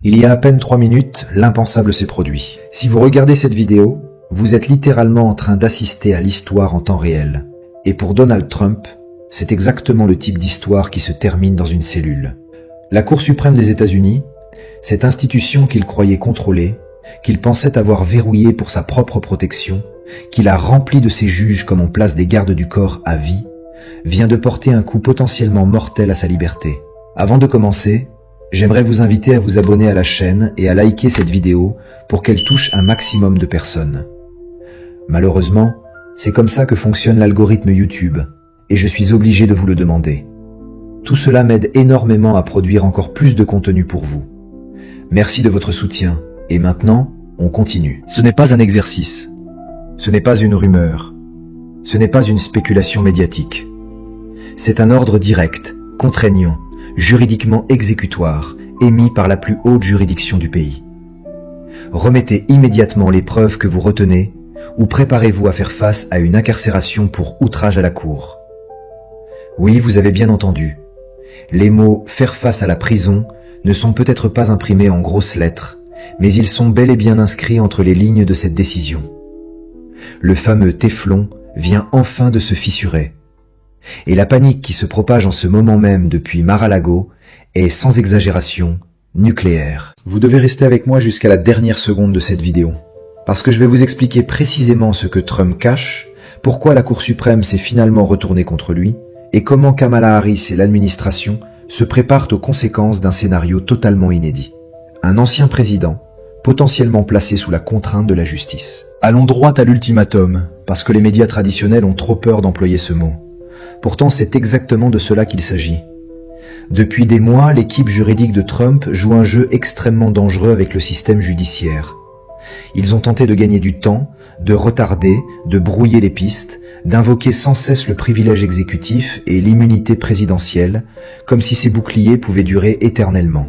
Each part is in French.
Il y a à peine 3 minutes, l'impensable s'est produit. Si vous regardez cette vidéo, vous êtes littéralement en train d'assister à l'histoire en temps réel. Et pour Donald Trump, c'est exactement le type d'histoire qui se termine dans une cellule. La Cour suprême des États-Unis, cette institution qu'il croyait contrôler, qu'il pensait avoir verrouillée pour sa propre protection, qu'il a remplie de ses juges comme on place des gardes du corps à vie, vient de porter un coup potentiellement mortel à sa liberté. Avant de commencer, j'aimerais vous inviter à vous abonner à la chaîne et à liker cette vidéo pour qu'elle touche un maximum de personnes. Malheureusement, c'est comme ça que fonctionne l'algorithme YouTube, et je suis obligé de vous le demander. Tout cela m'aide énormément à produire encore plus de contenu pour vous. Merci de votre soutien, et maintenant, on continue. Ce n'est pas un exercice. Ce n'est pas une rumeur. Ce n'est pas une spéculation médiatique. C'est un ordre direct, contraignant, juridiquement exécutoire, émis par la plus haute juridiction du pays. Remettez immédiatement les preuves que vous retenez ou préparez-vous à faire face à une incarcération pour outrage à la cour. Oui, vous avez bien entendu. Les mots « faire face à la prison » ne sont peut-être pas imprimés en grosses lettres, mais ils sont bel et bien inscrits entre les lignes de cette décision. Le fameux téflon vient enfin de se fissurer. Et la panique qui se propage en ce moment même depuis Mar-a-Lago est, sans exagération, nucléaire. Vous devez rester avec moi jusqu'à la dernière seconde de cette vidéo, parce que je vais vous expliquer précisément ce que Trump cache, pourquoi la Cour suprême s'est finalement retournée contre lui, et comment Kamala Harris et l'administration se préparent aux conséquences d'un scénario totalement inédit. Un ancien président, potentiellement placé sous la contrainte de la justice. Allons droit à l'ultimatum, parce que les médias traditionnels ont trop peur d'employer ce mot. Pourtant, c'est exactement de cela qu'il s'agit. Depuis des mois, l'équipe juridique de Trump joue un jeu extrêmement dangereux avec le système judiciaire. Ils ont tenté de gagner du temps, de retarder, de brouiller les pistes, d'invoquer sans cesse le privilège exécutif et l'immunité présidentielle, comme si ces boucliers pouvaient durer éternellement.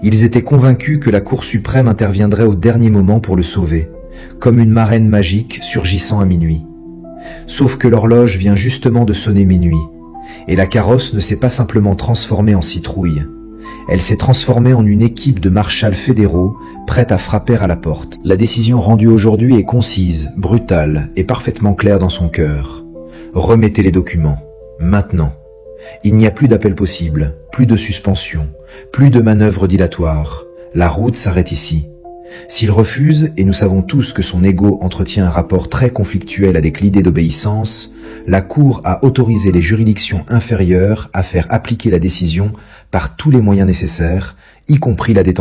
Ils étaient convaincus que la Cour suprême interviendrait au dernier moment pour le sauver, comme une marraine magique surgissant à minuit. Sauf que l'horloge vient justement de sonner minuit, et la carrosse ne s'est pas simplement transformée en citrouille. Elle s'est transformée en une équipe de marshals fédéraux prête à frapper à la porte. La décision rendue aujourd'hui est concise, brutale et parfaitement claire dans son cœur. Remettez les documents, maintenant. Il n'y a plus d'appel possible, plus de suspension, plus de manœuvres dilatoires. La route s'arrête ici. S'il refuse, et nous savons tous que son ego entretient un rapport très conflictuel avec l'idée d'obéissance, la Cour a autorisé les juridictions inférieures à faire appliquer la décision par tous les moyens nécessaires, y compris la détention.